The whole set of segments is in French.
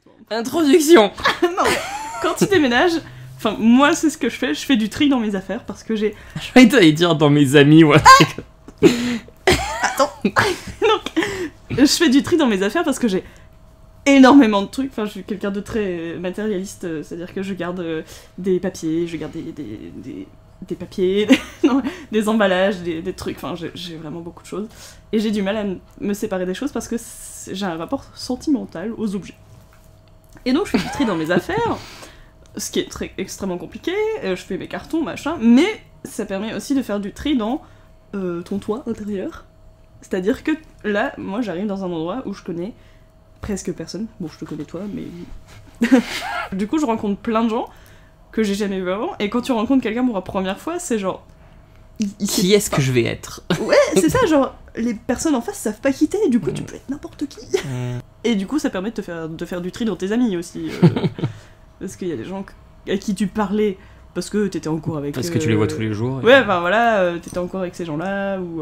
appartement. Introduction. Non, mais quand tu déménages, enfin moi c'est ce que je fais du tri dans mes affaires parce que j'ai... Je vais t'aller dire dans mes amis, ouais. Attends. Donc, je fais du tri dans mes affaires parce que j'ai énormément de trucs. Enfin, je suis quelqu'un de très matérialiste, c'est-à-dire que je garde des papiers, je garde des papiers, non, des emballages, des trucs. Enfin, j'ai vraiment beaucoup de choses. Et j'ai du mal à me séparer des choses parce que j'ai un rapport sentimental aux objets. Et donc, je fais du tri dans mes affaires, ce qui est extrêmement compliqué. Je fais mes cartons, machin, mais ça permet aussi de faire du tri dans ton toit intérieur. C'est-à-dire que là, moi, j'arrive dans un endroit où je connais presque personne. Bon, je te connais toi, mais... Du coup, je rencontre plein de gens que j'ai jamais vu avant. Et quand tu rencontres quelqu'un pour la première fois, c'est genre... Qui est-ce que je vais être? Ouais, c'est ça, genre, les personnes en face savent pas quitter, du coup, tu peux être n'importe qui. Et du coup, ça permet de faire du tri dans tes amis aussi. Parce qu'il y a des gens à qui tu parlais parce que t'étais en cours avec... Parce que tu les vois tous les jours. Ouais, enfin voilà, t'étais en cours avec ces gens-là, ou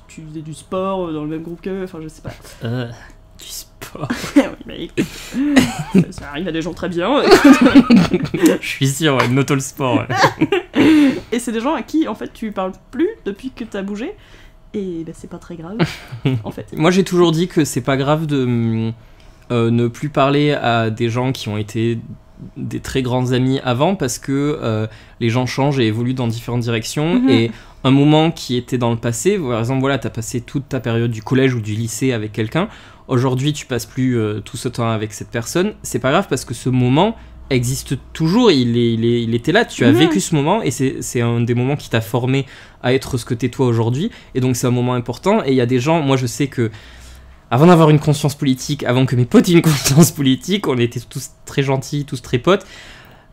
tu faisais du sport dans le même groupe qu'eux, enfin je sais pas. Du sport. Oui, mais ça arrive à des gens très bien. Je suis sûr, ouais, noto le sport. Ouais. Et c'est des gens à qui, en fait, tu parles plus depuis que t'as bougé, et bah, c'est pas très grave, en fait. Moi, j'ai toujours dit que c'est pas grave de ne plus parler à des gens qui ont été des très grands amis avant, parce que les gens changent et évoluent dans différentes directions, et un moment qui était dans le passé, par exemple, voilà, t'as passé toute ta période du collège ou du lycée avec quelqu'un, aujourd'hui tu passes plus tout ce temps avec cette personne, c'est pas grave parce que ce moment existe toujours, il était là, tu as vécu ce moment, et c'est un des moments qui t'a formé à être ce que t'es toi aujourd'hui, et donc c'est un moment important. Et il y a des gens, moi je sais que avant d'avoir une conscience politique, avant que mes potes aient une conscience politique, on était tous très gentils, tous très potes.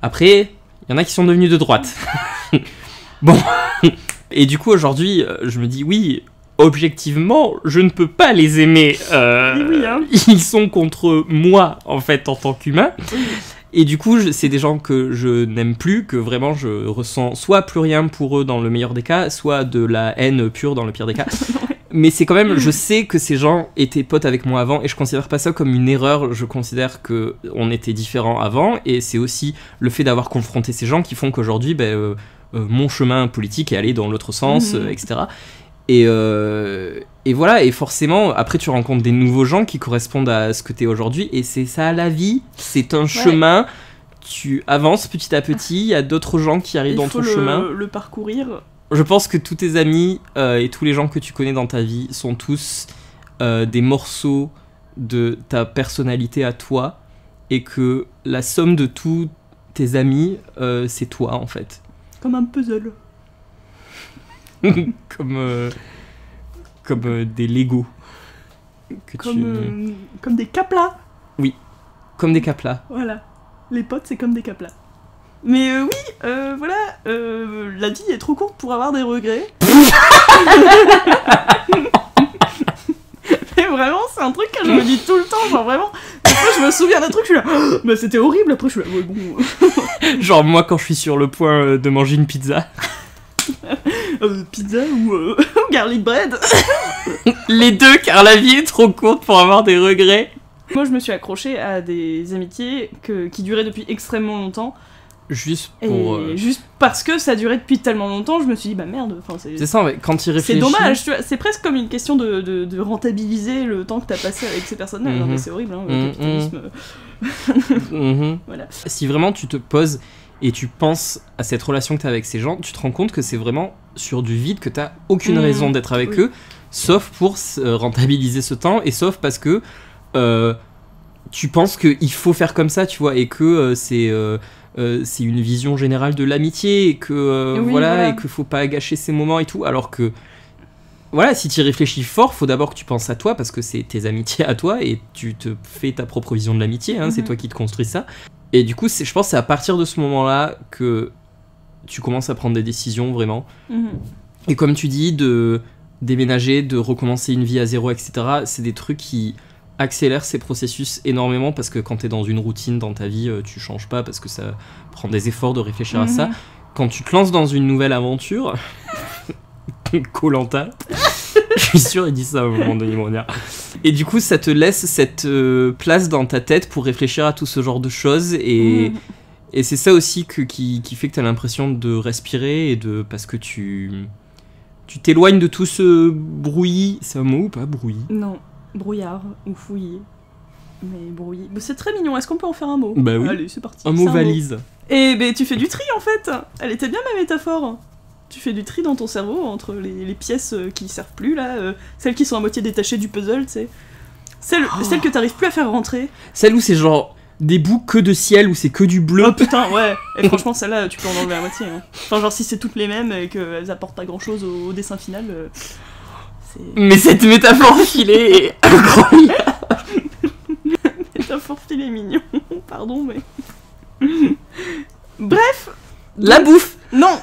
Après, il y en a qui sont devenus de droite. Bon. Et du coup, aujourd'hui, je me dis, oui, objectivement, je ne peux pas les aimer. Oui, hein. Ils sont contre moi, en fait, en tant qu'humain. Et du coup, c'est des gens que je n'aime plus, que vraiment je ressens soit plus rien pour eux dans le meilleur des cas, soit de la haine pure dans le pire des cas. Mais c'est quand même, je sais que ces gens étaient potes avec moi avant, et je considère pas ça comme une erreur, je considère qu'on était différents avant, et c'est aussi le fait d'avoir confronté ces gens qui font qu'aujourd'hui, mon chemin politique est allé dans l'autre sens, etc. Et voilà, et forcément, après tu rencontres des nouveaux gens qui correspondent à ce que t'es aujourd'hui, et c'est ça la vie, c'est un chemin, tu avances petit à petit, il y a d'autres gens qui arrivent dans ton chemin. Le parcourir. Je pense que tous tes amis et tous les gens que tu connais dans ta vie sont tous des morceaux de ta personnalité à toi, et que la somme de tous tes amis, c'est toi en fait. Comme un puzzle. comme des Lego. Comme des caplas. Oui, comme des caplas. Voilà. Les potes, c'est comme des caplas. Mais oui, voilà, la vie est trop courte pour avoir des regrets. Mais vraiment, c'est un truc que je me dis tout le temps, genre vraiment. Après, je me souviens d'un truc, je suis là, oh, bah c'était horrible, après je suis là, ouais, bon. Genre moi, quand je suis sur le point de manger une pizza. Pizza ou garlic bread. Les deux, car la vie est trop courte pour avoir des regrets. Moi, je me suis accrochée à des amitiés qui duraient depuis extrêmement longtemps. Juste pour... juste parce que ça durait depuis tellement longtemps, je me suis dit, bah merde, c'est ça, mais quand il réfléchit... C'est dommage, tu vois, c'est presque comme une question de rentabiliser le temps que t'as passé avec ces personnes-là. Non mais c'est horrible, hein, le capitalisme... Voilà. Si vraiment tu te poses et tu penses à cette relation que t'as avec ces gens, tu te rends compte que c'est vraiment sur du vide, que t'as aucune raison d'être avec eux, sauf pour rentabiliser ce temps, et sauf parce que tu penses qu'il faut faire comme ça, tu vois, et que c'est une vision générale de l'amitié, et que voilà, et qu'il faut pas gâcher ces moments et tout, alors que voilà, si tu y réfléchis fort, faut d'abord que tu penses à toi, parce que c'est tes amitiés à toi, et tu te fais ta propre vision de l'amitié, hein, c'est toi qui te construis ça. Et du coup, je pense que c'est à partir de ce moment-là que tu commences à prendre des décisions, vraiment. Et comme tu dis, de déménager, de recommencer une vie à zéro, etc., c'est des trucs qui accélèrent ces processus énormément, parce que quand t'es dans une routine dans ta vie, tu changes pas, parce que ça prend des efforts de réfléchir à ça. Quand tu te lances dans une nouvelle aventure, Koh-Lanta, Je suis sûr, il dit ça à un moment donné, mon dire. Et du coup, ça te laisse cette place dans ta tête pour réfléchir à tout ce genre de choses. Et c'est ça aussi qui fait que t'as l'impression de respirer parce que tu t'éloignes de tout ce bruit. C'est un mot ou pas, bruit? Non, brouillard ou fouillis. Mais brouillis. Mais c'est très mignon, est-ce qu'on peut en faire un mot? Bah oui. Allez, c'est parti. Un mot valise. Et ben tu fais du tri en fait. Elle était bien ma métaphore. Tu fais du tri dans ton cerveau entre les pièces qui servent plus là, celles qui sont à moitié détachées du puzzle, tu sais. Celles que t'arrives plus à faire rentrer. Celles où c'est genre des bouts que de ciel, où c'est que du bleu. Oh putain, ouais. Et franchement, celle-là, tu peux en enlever la moitié. Hein. Enfin, genre si c'est toutes les mêmes et qu'elles apportent pas grand-chose au dessin final, c'est... Mais cette métaphore filée est incroyable. Métaphore filée mignon. Pardon, mais... Bref. La bouffe. Non.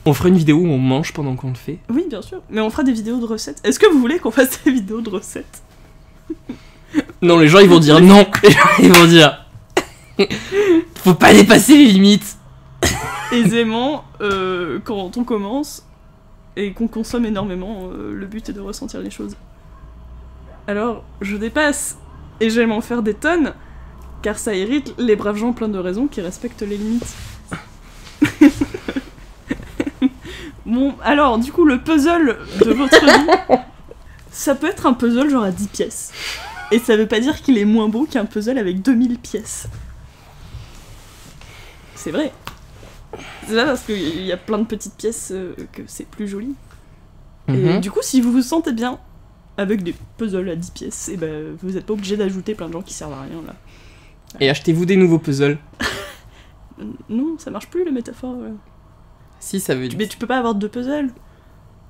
On fera une vidéo où on mange pendant qu'on le fait. Oui, bien sûr. Mais on fera des vidéos de recettes. Est-ce que vous voulez qu'on fasse des vidéos de recettes? Non, les gens ils vont dire non. Les gens ils vont dire faut pas dépasser les limites. Aisément, quand on commence et qu'on consomme énormément, le but est de ressentir les choses. Alors, je dépasse et j'aime en faire des tonnes, car ça irrite les braves gens pleins de raisons qui respectent les limites. Bon, alors, du coup, le puzzle de votre vie, ça peut être un puzzle genre à 10 pièces. Et ça veut pas dire qu'il est moins beau qu'un puzzle avec 2000 pièces. C'est vrai. C'est ça parce qu'il y a plein de petites pièces que c'est plus joli. Et du coup, si vous vous sentez bien avec des puzzles à 10 pièces, et ben, vous êtes pas obligé d'ajouter plein de gens qui servent à rien là. Et achetez-vous des nouveaux puzzles. Non, ça marche plus la métaphore. Si, ça veut dire... Mais tu peux pas avoir 2 puzzles.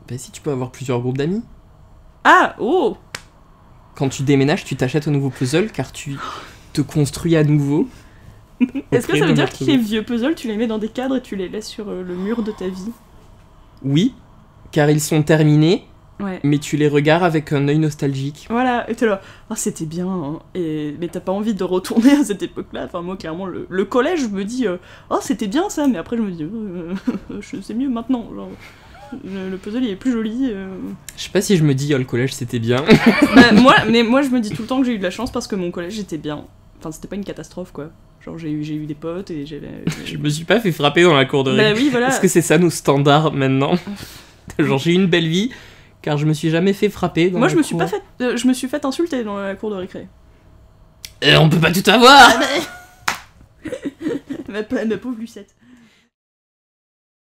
Bah si, tu peux avoir plusieurs groupes d'amis. Ah, oh. Quand tu déménages, tu t'achètes un nouveau puzzle car tu te construis à nouveau. Est-ce que ça veut dire que les vieux puzzles, tu les mets dans des cadres et tu les laisses sur le mur de ta vie? Oui, car ils sont terminés, ouais. Mais tu les regardes avec un œil nostalgique. Voilà, et t'es là, ah c'était bien, hein. Mais t'as pas envie de retourner à cette époque-là. Enfin moi clairement, le collège, je me dis, oh c'était bien ça, mais après je me dis, c'est mieux maintenant, genre... Le puzzle il est plus joli. Je sais pas si je me dis le collège c'était bien. Bah, moi je me dis tout le temps que j'ai eu de la chance parce que mon collège était bien. Enfin c'était pas une catastrophe quoi. Genre j'ai eu des potes et j'avais... Je me suis pas fait frapper dans la cour de récré. Bah oui voilà. Est-ce que c'est ça nos standards maintenant? Genre j'ai eu une belle vie car je me suis jamais fait frapper dans moi la je me suis cour. pas fait... je me suis fait insulter dans la cour de récré. On peut pas tout avoir. Ma pauvre Lucette.